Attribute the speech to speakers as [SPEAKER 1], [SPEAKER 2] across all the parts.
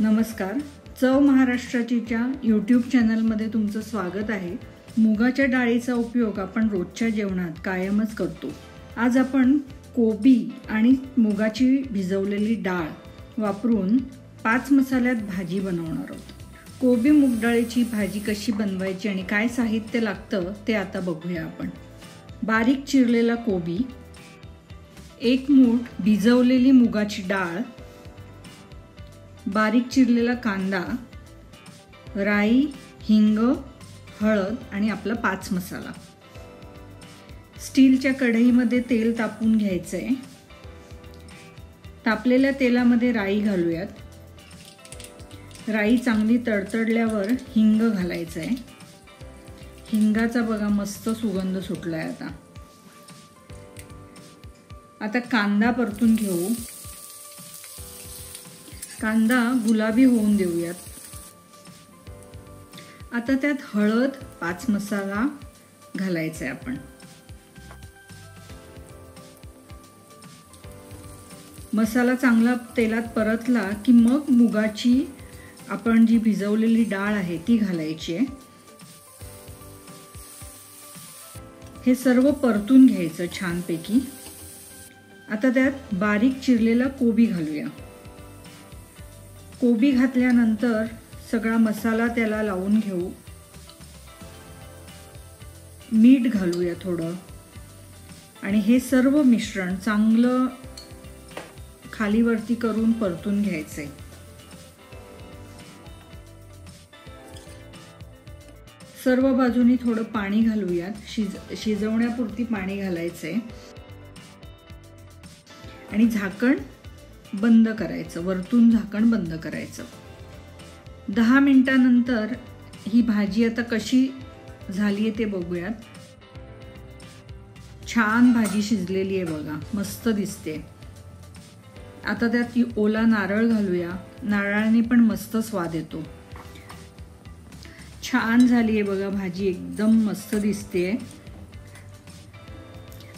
[SPEAKER 1] नमस्कार, चव महाराष्ट्राचीच्या यूट्यूब चॅनलमध्ये तुमचं स्वागत आहे। मुगाच्या डाळीचा उपयोग आपण रोजच्या जेवणात कायमच करतो। आज आपण कोबी आणि मुगाची भिजवलेली डाळ वापरून 5 मसाल्यात भाजी बनवणार आहोत। कोबी मूग डाळीची भाजी कशी बनवायची आणि काय साहित्य लागतं ते आता बघूया आपण। बारीक चिरलेला कोबी, 1 मूठ भिजवलेली मुगाची डाळ, बारीक चिरलेला कांदा, राई, हिंग, हळद आणि आपला 5 मसाला। स्टीलच्या कढईमध्ये तेल तापून घ्यायचंय। तापलेल्या तेलामध्ये राई घालूयात। राई चांगली तडतडल्यावर हिंग घालायचंय। हिंगाचा बघा मस्त सुगंध सुटलाय आता कांदा परतून घेऊ। कांदा गुलाबी होऊन देऊयात। आता त्यात हळद, 5 मसाला घालायचा आहे आपण। मसाला चांगला तेलात परतला की मग मुगाची आपण जी भिजवलेली डाळ आहे ती घालायची आहे। हे सर्व परतून घ्यायचं छानपैकी। आता त्यात बारीक चिरलेला कोबी घालूया। कोबी घातल्यानंतर सगळा मसाला त्याला लावून घेऊ। मीठ घालूया थोडं आणि हे सर्व मिश्रण चांगलं खाली वरती करून परतून घ्यायचंय। सर्व बाजूनी थोडं पाणी घालूयात। शिजवण्यापुरती पाणी घालायचंय आणि झाकण बंद करायचं। वरतून झाकण बंद करायचं। 10 मिनिटांनंतर ही भाजी आता कशी झाली आहे ते बघूयात। छान भाजी शिजलेली आहे बघा, मस्त दिसते। आता त्यात ओला नारळ घालूया। नारळाने पण मस्त स्वाद येतो। छान झाली आहे बघा भाजी, एकदम मस्त दिसते।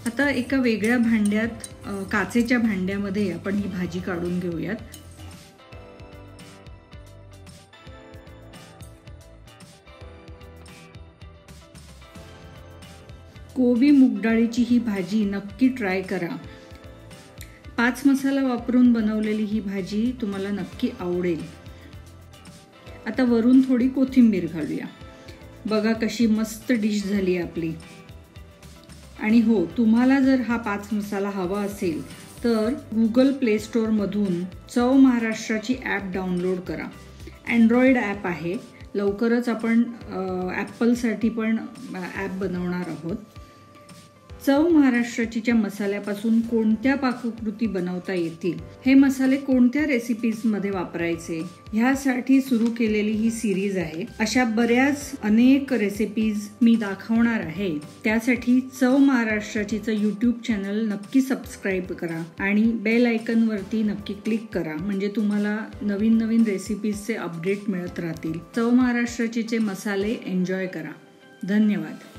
[SPEAKER 1] आता एका वेगळ्या भांड्यात, काचेच्या भांड्यामध्ये आपण ही भाजी काढून घेऊयात। कोबी मूग डाळीची ही भाजी नक्की ट्राय करा। 5 मसाला वापरून बनवलेली ही भाजी तुम्हाला नक्की आवडेल। आता वरून थोडी कोथिंबीर घालूया। बघा कशी मस्त डिश झाली आपली। आणि हो, तुम्हाला जर हा 5 मसाला हवा असेल तर गुगल प्ले स्टोअर मधून चव महाराष्ट्राची ॲप डाउनलोड करा। अँड्रॉइड ॲप आहे। लवकरच आपण ॲपलसाठी पण ॲप बनवणार आहोत। चव महाराष्ट्राचीच्या मसाल्यापासून कोणत्या पाककृती बनवता येतील, हे मसाले कोणत्या रेसिपीजमध्ये वापरायचे, ह्यासाठी सुरू केलेली ही सिरीज आहे। अशा बऱ्याच अनेक रेसिपीज मी दाखवणार आहे। त्यासाठी चव महाराष्ट्राचीचं यूट्यूब चॅनल नक्की सबस्क्राईब करा आणि बेल आयकन वरती नक्की क्लिक करा, म्हणजे तुम्हाला नवीन नवीन रेसिपीजचे अपडेट मिळत राहतील। चव महाराष्ट्राचीचे मसाले एन्जॉय करा। धन्यवाद।